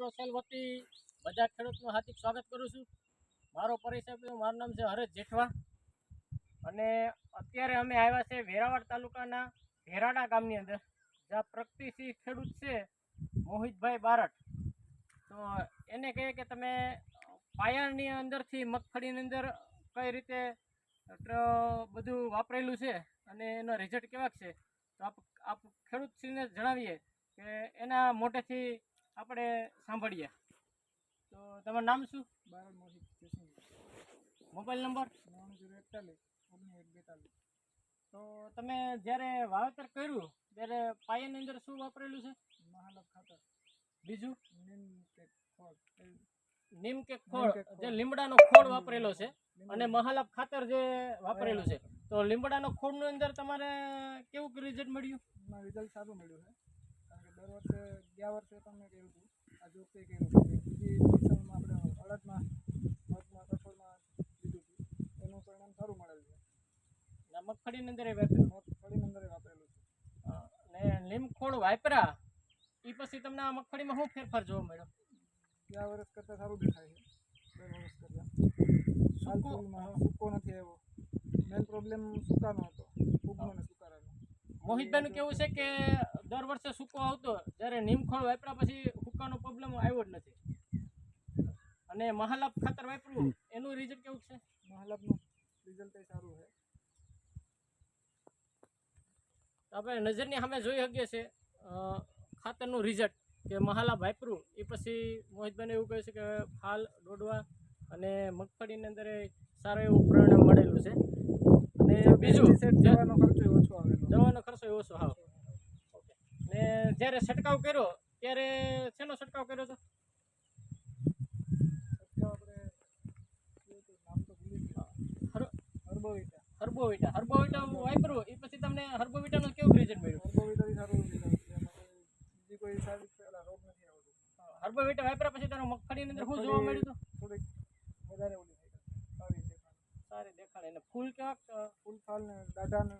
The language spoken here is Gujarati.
એગ્રોસેલ વતી બધા ખેડૂતનું હાર્દિક સ્વાગત કરું છું। મારો પરિચય મારું નામ છે હરેશ જેઠવા અને અત્યારે અમે આવ્યા છે વેરાવળ તાલુકાના ભેરાડા ગામની અંદર, જ્યાં પ્રગતિશીલ ખેડૂત છે મોહિતભાઈ બારટ। તો એને કહે કે તમે પાયાની અંદરથી મગફળીની અંદર કઈ રીતે બધું વાપરેલું છે અને એનો રિઝલ્ટ કેવા છે, તો આપ ખેડૂતશ્રીને જણાવીએ કે એના મોઢેથી આપણે સાંભળીએ। તો તમારું નામ શું? બારડ મોહિત મોબાઈલ નંબર? 9941 તો તમે જ્યારે વાવેતર કર્યું ત્યારે પાયાની અંદર શું વાપરેલું છે? મહાલભ ખાતર, બીજું નીમ કે ખોળ, નીમ કે ખોળ, જે લીમડાનો ખોળ વાપરેલો છે અને મહાલભ ખાતર જે વાપરેલું છે, તો લીમડાનો ખોળની અંદર તમારે કેવું રિઝલ્ટ મળ્યું? રિઝલ્ટ સારું મળ્યું છે, કારણ કે દર વર્ષે ગયા વર્ષે તમને કહ્યું હતું, આ જો કંઈ કહ્યું હતું બીજી ફસલમાં આપણે અડદમાં મગમાં કઠોળમાં લીધું હતું, એનું પરિણામ સારું મળેલ છે। મગફળીની અંદર વાપરેલું છે અને લીમ ખોળ વાપરા એ પછી તમને આ મગફળીમાં શું ફેરફાર જોવા મળ્યો? ગયા વર્ષ કરતાં સારું દેખાય છે, દર વર્ષ કરતાં સૂકો નથી આવ્યો। મેઇન પ્રોબ્લેમ સૂકાનો હતો, ફૂગનો અને સુકારાનો। મોહિતભાઈનું કેવું છે કે દર વર્ષે સૂકો આવતો, જ્યારે નીમખોળ વાપર્યા પછી સૂકાનો પ્રોબ્લેમ આવ્યો જ નથી, અને મહાલાભ ખાતર વાપર્યું એનું રિઝલ્ટ કેવું છે? મહાલાભનું રિઝલ્ટ સારું છે। આપણે નજરની સામે જોઈ શકીએ છીએ ખાતરનું રિઝલ્ટ કે મહાલાભ વાપર્યું એ પછી મોહિતભાઈને એવું કહે છે કે ફાલ દોડવા અને મગફળીની અંદર સારું એવું પરિણામ મળેલું છે। અને બીજું દવાનો ખર્ચો ઓછો આવેલો, દવાનો ખર્ચો ઓછો હા ઓકે। ને જ્યારે છંટકાવ કર્યો ત્યારે શેનો છંટકાવ કર્યો હતો? હર્બોવિટા વાપર્યું એ પછી તમને હર્બોવિટાનું કેવું રિઝલ્ટ મળ્યું? હર્બોવિટા વાપર્યા પછી તારો મગફળીની અંદર શું જોવા મળ્યું હતું? થોડીક વધારે ઓલી સારી દેખાડે, અને ફૂલ કેવા? ફૂલ ફાલ ને દાઢા ને